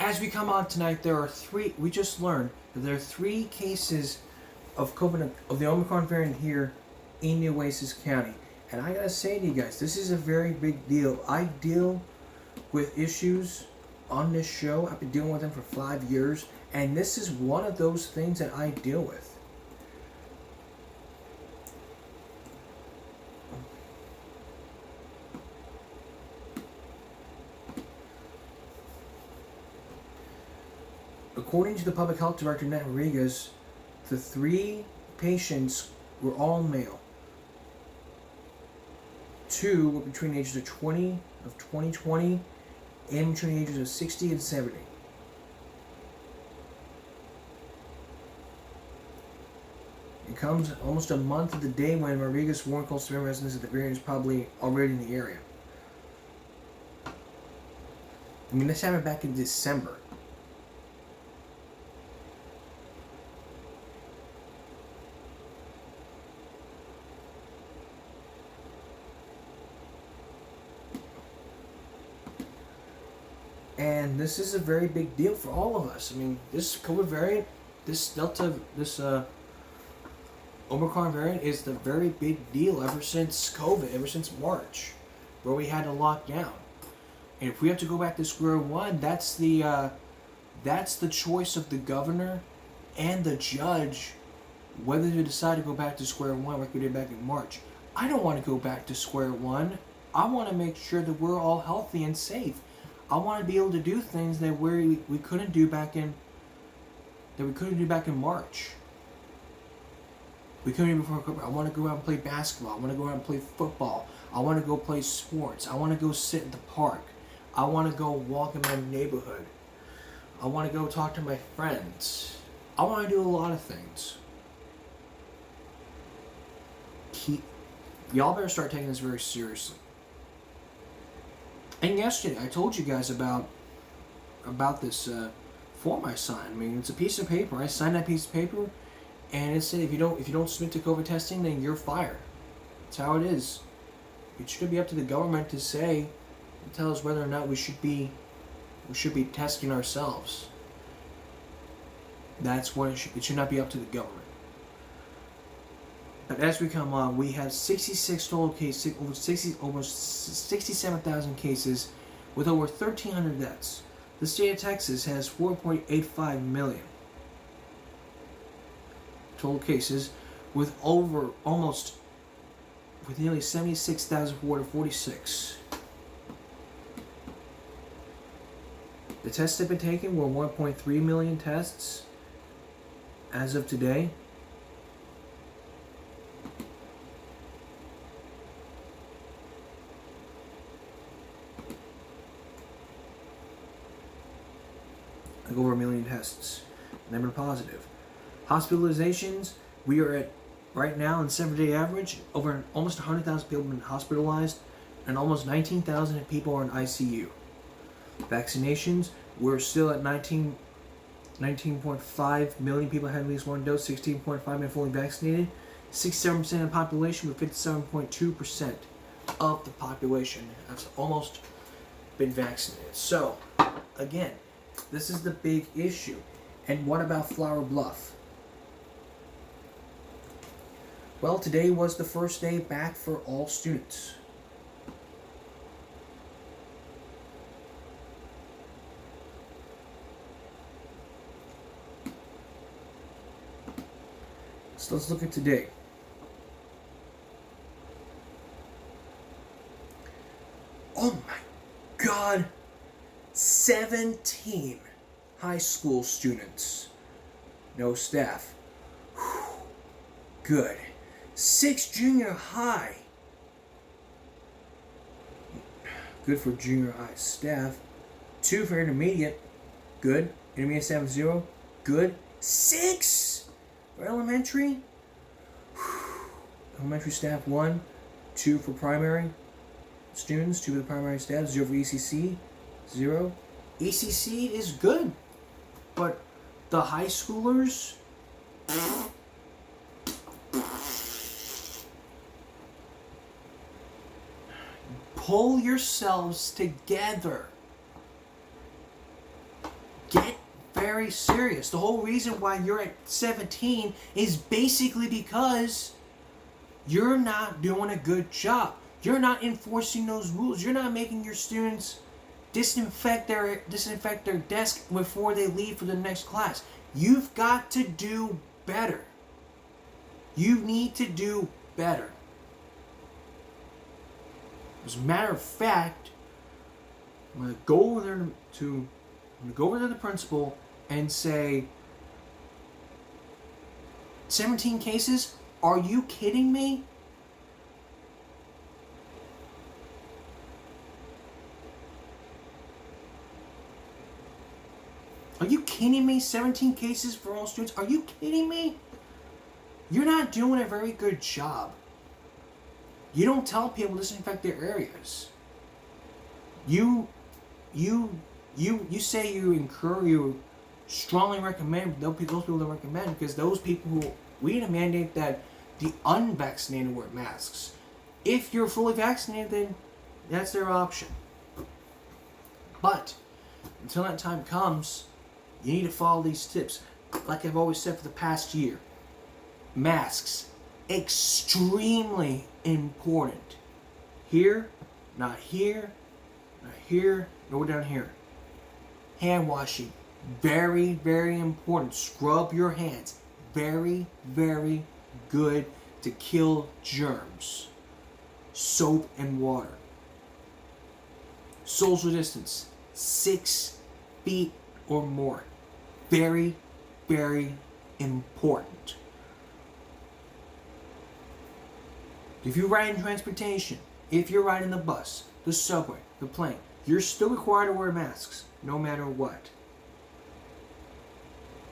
As we come on tonight, there are three. We just learned that there are 3 cases of COVID of the Omicron variant here in Nueces County, and I gotta say to you guys, this is a very big deal. I deal with issues on this show. I've been dealing with them for 5 years, and this is one of those things that I deal with. According to the public health director, Nat Rodriguez, the 3 patients were all male. 2 were between the ages of 2020 and between the ages of 60 and 70. It comes almost a month of the day when Rodriguez warned Costa Rica residents that the variant is probably already in the area. I mean, this happened back in December. And this is a very big deal for all of us. I mean, this COVID variant, this Delta, this Omicron variant is the very big deal ever since COVID, ever since March, where we had to lock down. And if we have to go back to square one, that's the choice of the governor and the judge whether to decide to go back to square one like we did back in March. I don't want to go back to square one. I want to make sure that we're all healthy and safe. I want to be able to do things that we couldn't do back in March. We couldn't even before COVID. I want to go out and play basketball. I want to go out and play football. I want to go play sports. I want to go sit in the park. I want to go walk in my neighborhood. I want to go talk to my friends. I want to do a lot of things. Y'all better start taking this very seriously. And yesterday, I told you guys about this form I signed. I mean, it's a piece of paper. I signed that piece of paper, and it said if you don't submit to COVID testing, then you're fired. That's how it is. It should be up to the government to say, tell us whether or not we should be testing ourselves. That's what it should not be up to the government. But as we come on, we have 66 total cases, over 67,000 cases, with over 1,300 deaths. The state of Texas has 4.85 million total cases, with nearly 76,446. The tests that have been taken were 1.3 million tests as of today. Over 1 million tests, and they've been positive. Hospitalizations, we are at right now in 7-day average over almost 100,000 people have been hospitalized, and almost 19,000 people are in ICU. Vaccinations, we're still at 19.5 million people have at least one dose, 16.5 million fully vaccinated, 67% of the population, with 57.2% of the population has almost been vaccinated. So, again, this is the big issue. And what about Flower Bluff? Well, today was the first day back for all students. So let's look at today. Oh my God! 17 high school students. No staff. Whew. Good. 6 junior high. Good for junior high staff. 2 for intermediate. Good. Intermediate staff 0. Good. 6 for elementary. Whew. Elementary staff 1. 2 for primary students. 2 for the primary staff. 0 for ECC. 0. ECC is good, but the high schoolers, pull yourselves together. get very serious. The whole reason why you're at 17 is basically because you're not doing a good job. You're not enforcing those rules. You're not making your students disinfect their desk before they leave for the next class. You've got to do better. You need to do better. As a matter of fact, I'm gonna go over there to the principal and say, 17 cases? Are you kidding me? Are you kidding me? 17 cases for all students? Are you kidding me? You're not doing a very good job. You don't tell people to disinfect their areas. You say you strongly recommend those people to recommend, because those people who we need to mandate that the unvaccinated wear masks. If you're fully vaccinated, then that's their option. But until that time comes, you need to follow these tips. Like I've always said for the past year, masks, extremely important. Here, not here, not here, nor down here. Hand washing, very, very important. Scrub your hands. Very, very good to kill germs. Soap and water. Social distance, 6 feet or more. Very, very important. If you ride in transportation, if you're riding the bus, the subway, the plane, you're still required to wear masks, no matter what.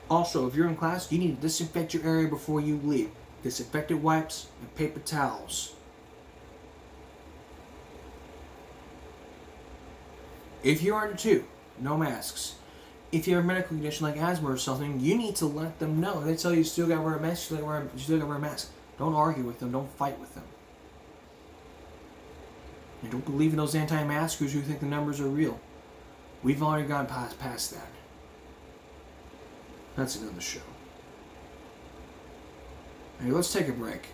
Also, if you're in class, you need to disinfect your area before you leave. Disinfectant wipes and paper towels. If you're under 2, no masks. If you have a medical condition like asthma or something, you need to let them know. They tell you still gotta wear a mask, you still gotta wear a mask. Don't argue with them, don't fight with them. And don't believe in those anti-maskers who think the numbers are real. We've already gone past that. That's another show. Hey, let's take a break.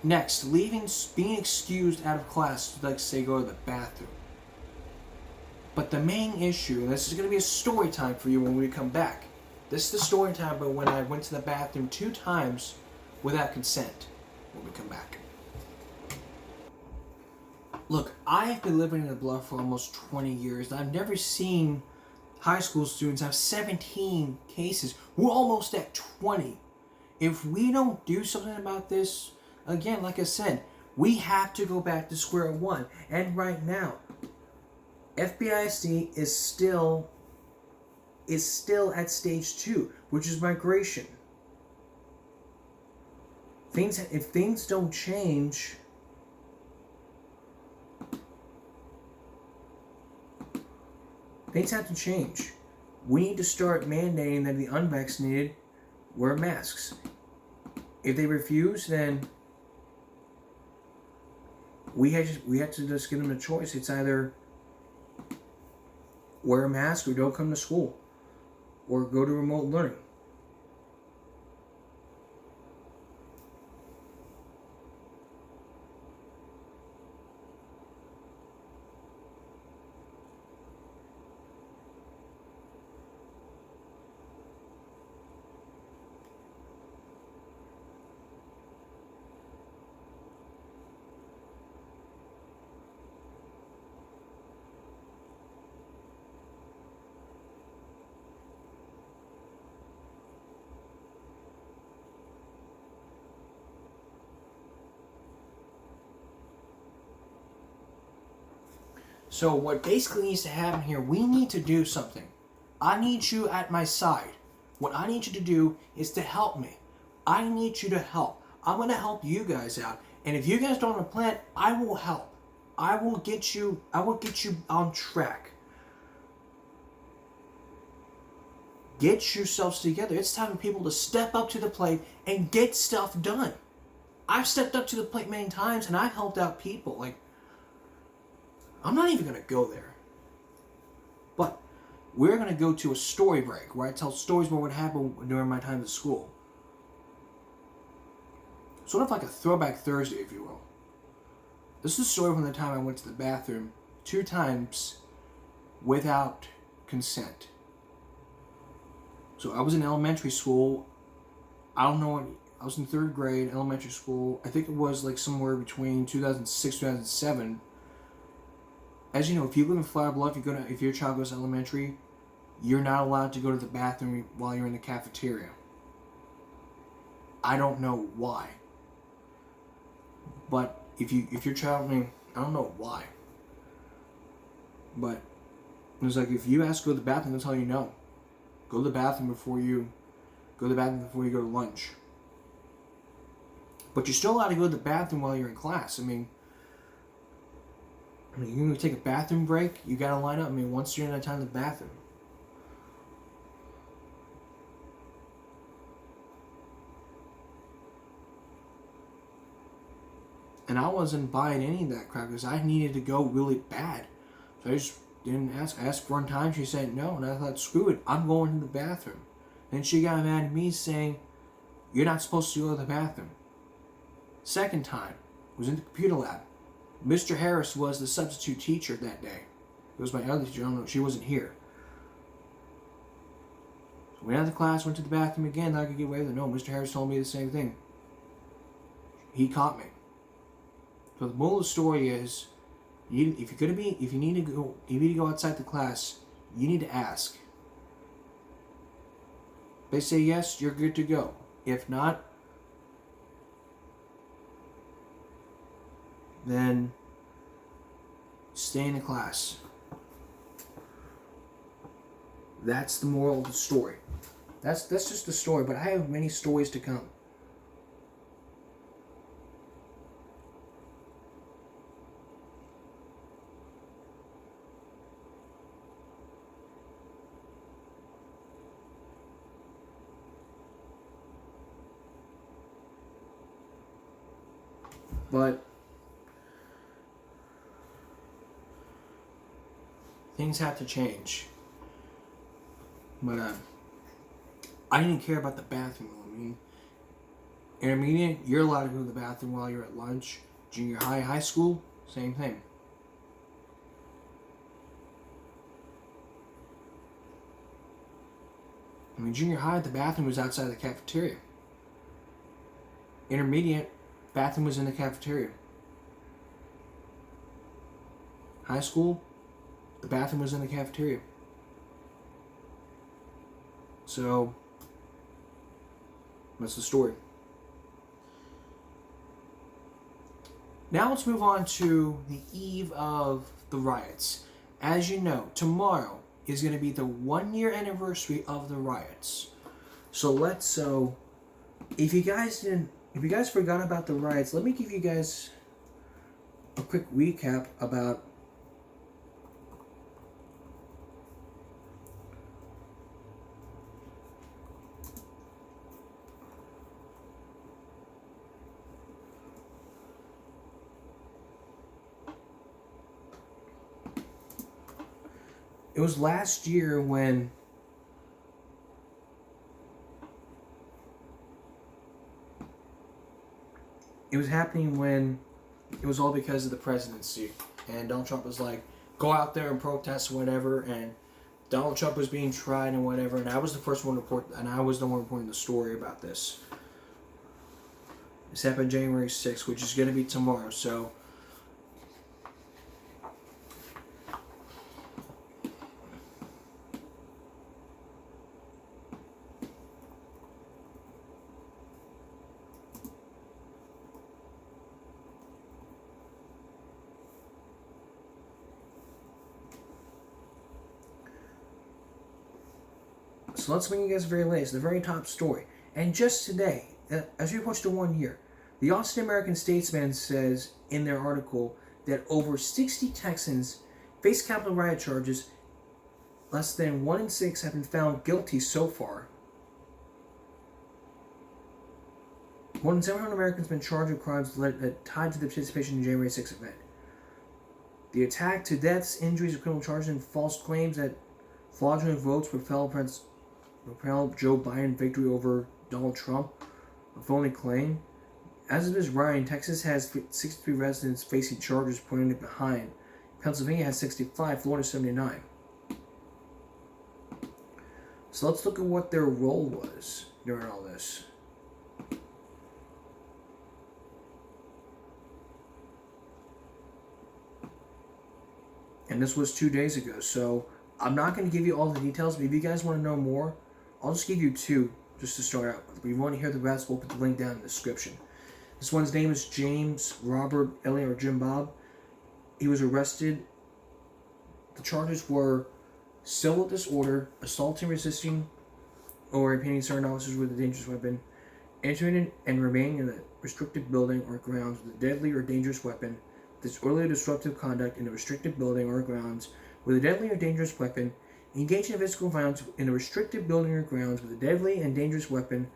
Next, being excused out of class to, like, say, go to the bathroom. But the main issue, and this is going to be a story time for you when we come back. This is the story time about when I went to the bathroom 2 times without consent when we come back. Look, I have been living in the Bluff for almost 20 years. I've never seen high school students have 17 cases. We're almost at 20. If we don't do something about this, again, like I said, we have to go back to square one. And right now, FBISD is still at stage 2, which is migration. If things don't change, things have to change. We need to start mandating that the unvaccinated wear masks. If they refuse, then we have to just give them a choice. It's either wear a mask or don't come to school, or go to remote learning. So what basically needs to happen here, we need to do something. I need you at my side. What I need you to do is to help me. I need you to help. I'm going to help you guys out. And if you guys don't have a plan, I will help. I will get you on track. Get yourselves together. It's time for people to step up to the plate and get stuff done. I've stepped up to the plate many times and I've helped out people. I'm not even going to go there. But we're going to go to a story break where I tell stories about what happened during my time at school. Sort of like a throwback Thursday, if you will. This is a story from the time I went to the bathroom 2 times without consent. So I was in elementary school. I don't know what, I was in 3rd grade, elementary school. I think it was like somewhere between 2006 2007. As you know, if you live in Flower Bluff, if your child goes to elementary, you're not allowed to go to the bathroom while you're in the cafeteria. I don't know why. But if your child, I don't know why. But it was like, if you ask to go to the bathroom, they'll tell you no. Go to the bathroom before you go to lunch. But you're still allowed to go to the bathroom while you're in class. You're going to take a bathroom break, you got to line up. Once you're in that time in the bathroom. And I wasn't buying any of that crap because I needed to go really bad. So I just didn't ask. I asked one time, she said no, and I thought, screw it, I'm going to the bathroom. And she got mad at me saying, you're not supposed to go to the bathroom. Second time, was in the computer lab. Mr. Harris was the substitute teacher that day. It was my other teacher, I don't know, she wasn't here. So went out of the class, went to the bathroom again, I could get away with it. No, Mr. Harris told me the same thing. He caught me. So the moral of the story is, if you need to go outside the class, you need to ask. They say yes, you're good to go. If not, then stay in the class. That's the moral of the story. That's just the story, but I have many stories to come. But things have to change. But I didn't care about the bathroom. Intermediate, you're allowed to go to the bathroom while you're at lunch. Junior high, high school, same thing. Junior high, the bathroom was outside the cafeteria. Intermediate, bathroom was in the cafeteria. High school, the bathroom was in the cafeteria. So, that's the story. Now let's move on to the eve of the riots. As you know, tomorrow is going to be the 1-year anniversary of the riots. So if you guys forgot about the riots, let me give you guys a quick recap about it was last year when it was happening, when it was all because of the presidency. And Donald Trump was like, go out there and protest or whatever. And Donald Trump was being tried and whatever. And I was the first one to report, and I was the one reporting the story about this. This happened January 6th, which is going to be tomorrow. So let's bring you guys the very latest, the very top story. And just today, as we approach the 1 year, the Austin American Statesman says in their article that over 60 Texans face capital riot charges. Less than 1 in 6 have been found guilty so far. More than 700 Americans have been charged with crimes tied to the participation in the January 6th event. The attack to deaths, injuries, criminal charges, and false claims that Fraudulent votes propelled Joe Biden victory over Donald Trump. A phony claim. As of this writing, Texas has 63 residents facing charges, putting it behind. Pennsylvania has 65, Florida 79. So let's look at what their role was during all this. And this was 2 days ago, so I'm not going to give you all the details, but if you guys want to know more, I'll just give you two just to start out with. If you want to hear the rest, we'll put the link down in the description. This one's name is James Robert Elliott, or Jim Bob. He was arrested. The charges were civil disorder, assaulting, resisting, or impeding certain officers with a dangerous weapon, entering and remaining in a restricted building or grounds with a deadly or dangerous weapon, disorderly or disruptive conduct in a restricted building or grounds with a deadly or dangerous weapon, engaging in physical violence in a restricted building or grounds with a deadly and dangerous weapon,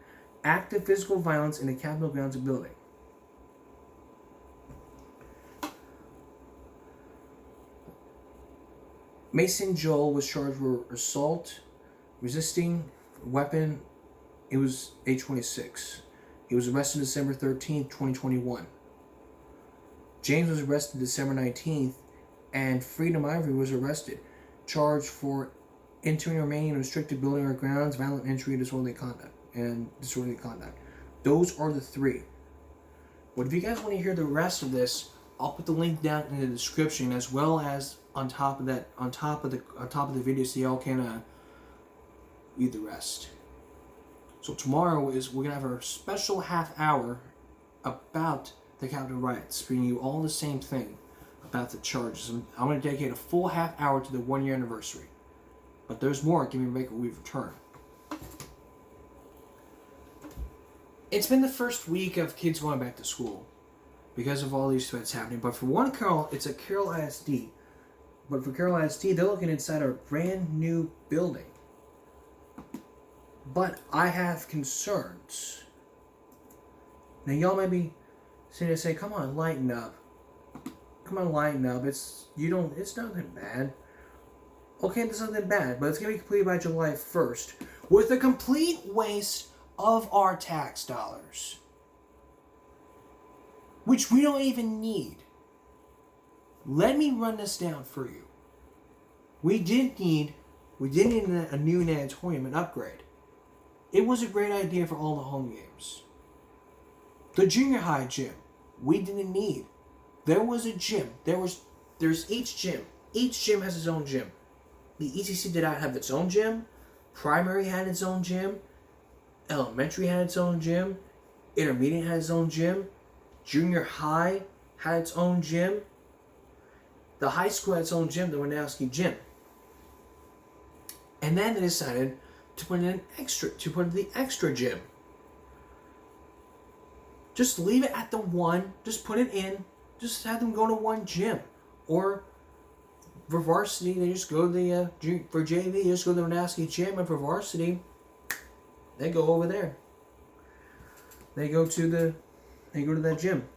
active physical violence in a Capitol grounds or building. Mason Joel was charged with assault, resisting, weapon. It was age 26. He was arrested December 13th, 2021. James was arrested December 19th, and Freedom Ivory was arrested, charged for entering or remaining in a restricted building or grounds, violent entry, and disorderly conduct. Those are the three. But if you guys want to hear the rest of this, I'll put the link down in the description, as well as on top of the video, so y'all can read the rest. So tomorrow we're gonna have a special half hour about the Capitol riots, bringing you all the same thing about the charges. I'm going to dedicate a full half hour to the 1 year anniversary. But there's more. Give me a break or we return. It's been the first week of kids going back to school because of all these threats happening. But for one Carroll, it's a Carroll ISD. But for Carroll ISD, they're looking inside a brand new building. But I have concerns. Now y'all might be sitting there saying, "Come on, lighten up. Come on, lighten up. It's nothing bad." Okay, there's nothing bad, but it's gonna be completed by July 1st with a complete waste of our tax dollars, which we don't even need. Let me run this down for you. We did need a new natatorium, an upgrade. It was a great idea for all the home games. The junior high gym, we didn't need. There was a gym. There's each gym. Each gym has its own gym. The ECC did not have its own gym. Primary had its own gym. Elementary had its own gym. Intermediate had its own gym. Junior high had its own gym. The high school had its own gym, the Winowski gym. And then they decided to put in the extra gym. Just leave it at the one. Just put it in. Just have them go to one gym. Or for varsity, they just go to the for JV, they just go to the Winowski gym, and for varsity, they go over there. They go to that gym.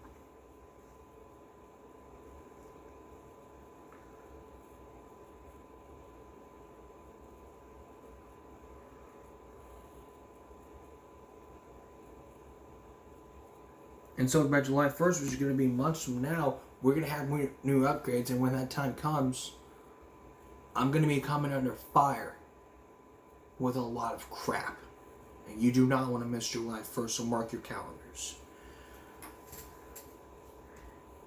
And so by July 1st, which is going to be months from now, we're going to have new upgrades. And when that time comes, I'm going to be coming under fire with a lot of crap. And you do not want to miss July 1st, so mark your calendars.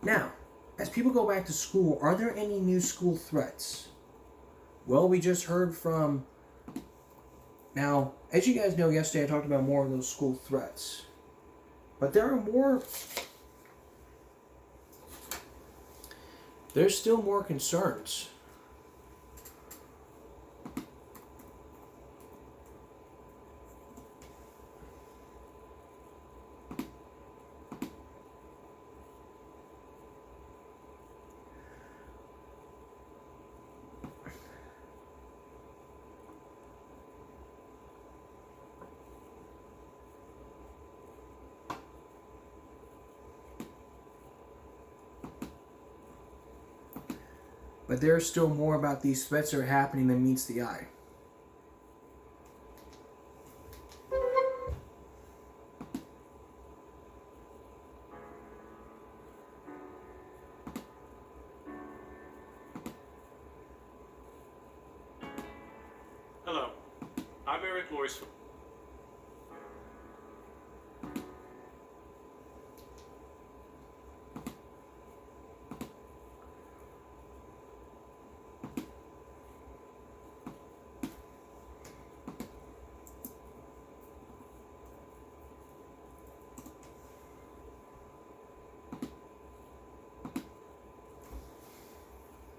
Now, as people go back to school, are there any new school threats? Well, we just heard from... Now, as you guys know, yesterday I talked about more of those school threats. But there are more... There's still more concerns. But there's still more about these threats that are happening than meets the eye. Eric Loris.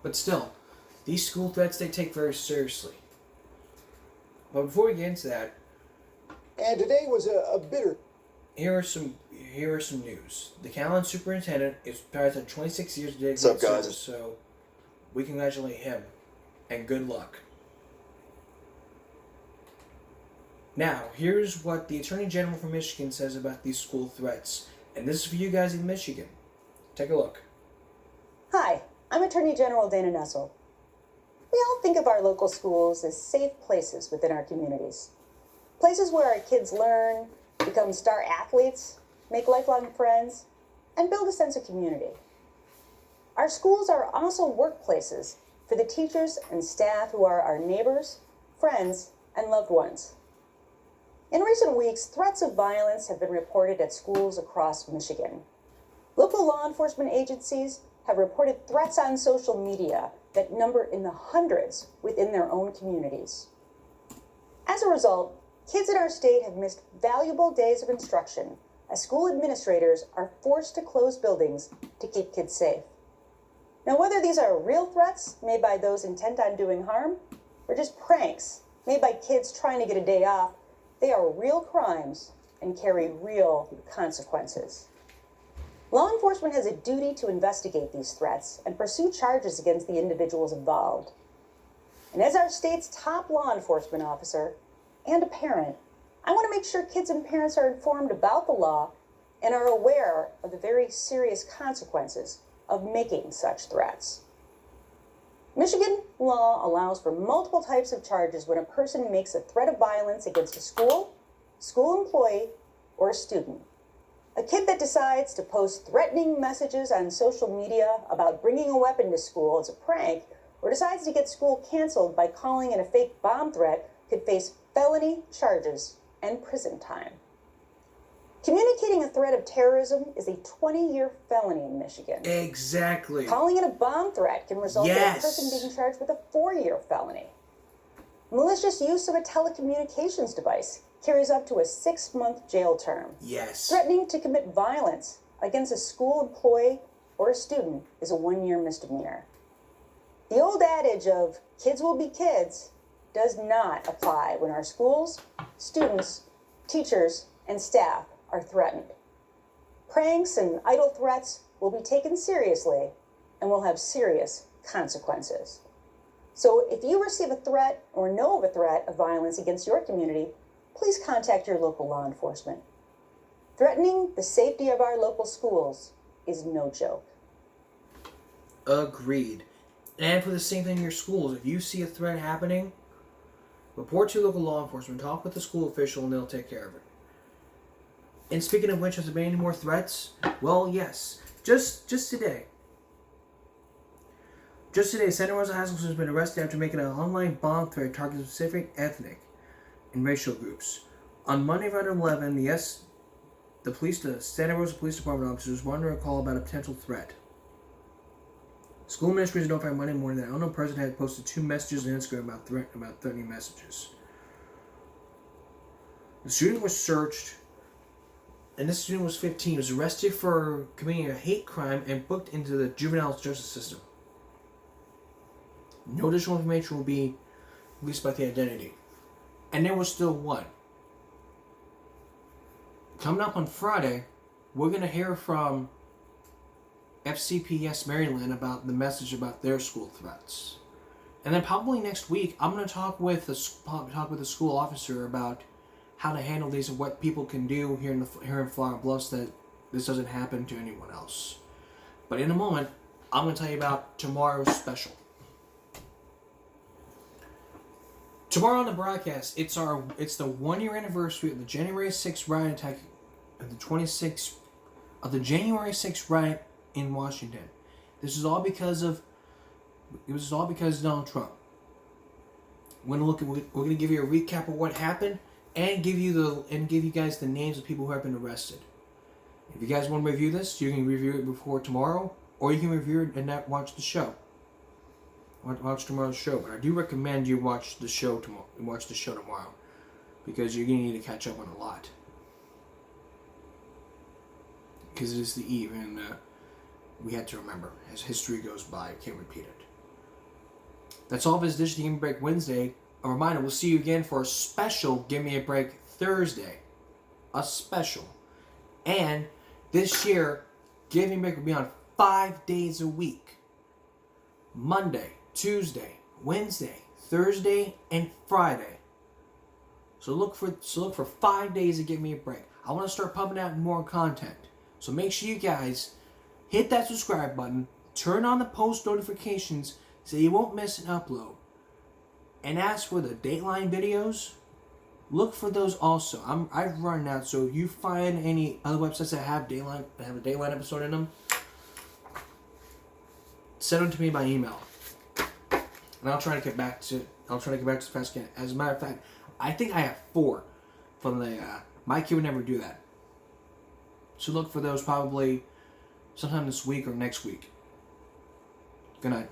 But still, these school threats they take very seriously. But before we get into that, and today was a bitter. Here are some news. The Callan superintendent is retired at 26 years of What's up, guys? service, so we congratulate him, and good luck. Now, here's what the Attorney General from Michigan says about these school threats, and this is for you guys in Michigan. Take a look. Hi, I'm Attorney General Dana Nessel. We all think of our local schools as safe places within our communities. Places where our kids learn, become star athletes, make lifelong friends, and build a sense of community. Our schools are also workplaces for the teachers and staff who are our neighbors, friends, and loved ones. In recent weeks, threats of violence have been reported at schools across Michigan. Local law enforcement agencies have reported threats on social media that number in the hundreds within their own communities. As a result, kids in our state have missed valuable days of instruction as school administrators are forced to close buildings to keep kids safe. Now, whether these are real threats made by those intent on doing harm or just pranks made by kids trying to get a day off, they are real crimes and carry real consequences. Law enforcement has a duty to investigate these threats and pursue charges against the individuals involved. And as our state's top law enforcement officer and a parent, I want to make sure kids and parents are informed about the law and are aware of the very serious consequences of making such threats. Michigan law allows for multiple types of charges when a person makes a threat of violence against a school, school employee, or a student. A kid that decides to post threatening messages on social media about bringing a weapon to school as a prank, or decides to get school canceled by calling in a fake bomb threat could face felony charges and prison time. Communicating a threat of terrorism is a 20-year felony in Michigan. Exactly. Calling in a bomb threat can result in a Yes. person being charged with a 4-year felony. Malicious use of a telecommunications device carries up to a 6-month jail term. Yes. Threatening to commit violence against a school employee or a student is a 1-year misdemeanor. The old adage of kids will be kids does not apply when our schools, students, teachers, and staff are threatened. Pranks and idle threats will be taken seriously and will have serious consequences. So if you receive a threat or know of a threat of violence against your community, please contact your local law enforcement. Threatening the safety of our local schools is no joke. Agreed. And for the same thing in your schools, if you see a threat happening, report to your local law enforcement, talk with the school official, and they'll take care of it. And speaking of which, has there been any more threats? Well, yes. Just today. Just today, Santa Rosa High School has been arrested after making an online bomb threat targeting specific ethnic and racial groups. On Monday, around 11, the Santa Rosa Police Department officers wanted a call about a potential threat. School administrators notified Monday morning that an unknown person had posted 2 messages on Instagram about threatening messages. The student was searched, and this student was 15. He was arrested for committing a hate crime and booked into the juvenile justice system. No additional information will be released about the identity. And there was still one. Coming up on Friday, we're going to hear from FCPS Maryland about the message about their school threats. And then probably next week, I'm going to talk with the school officer about how to handle these and what people can do here in Flower Bluffs that this doesn't happen to anyone else. But in a moment, I'm going to tell you about tomorrow's special. Tomorrow on the broadcast, it's the 1-year anniversary of the January 6th riot attack, of the January 6th riot in Washington. It was all because of Donald Trump. We're gonna give you a recap of what happened and give you guys the names of people who have been arrested. If you guys want to review this, you can review it before tomorrow, or you can review it and not watch the show. Watch tomorrow's show, but I do recommend you watch the show tomorrow. Because you're gonna need to catch up on a lot. Because it is the eve, and we had to remember. As history goes by, I can't repeat it. That's all for this edition of Give Me a Break Wednesday. A reminder, we'll see you again for a special Give Me a Break Thursday. A special. And this year, Give Me a Break will be on 5 days a week. Monday, Tuesday, Wednesday, Thursday, and Friday. So look for 5 days to Give Me a Break. I want to start pumping out more content. So make sure you guys hit that subscribe button, turn on the post notifications so you won't miss an upload. And as for the Dateline videos, look for those also. I've run out, so if you find any other websites that have a Dateline episode in them, send them to me by email. And I'll try to get back to as fast as I can. As a matter of fact, I think I have 4 from the my kid would never do that. So look for those probably sometime this week or next week. Good night.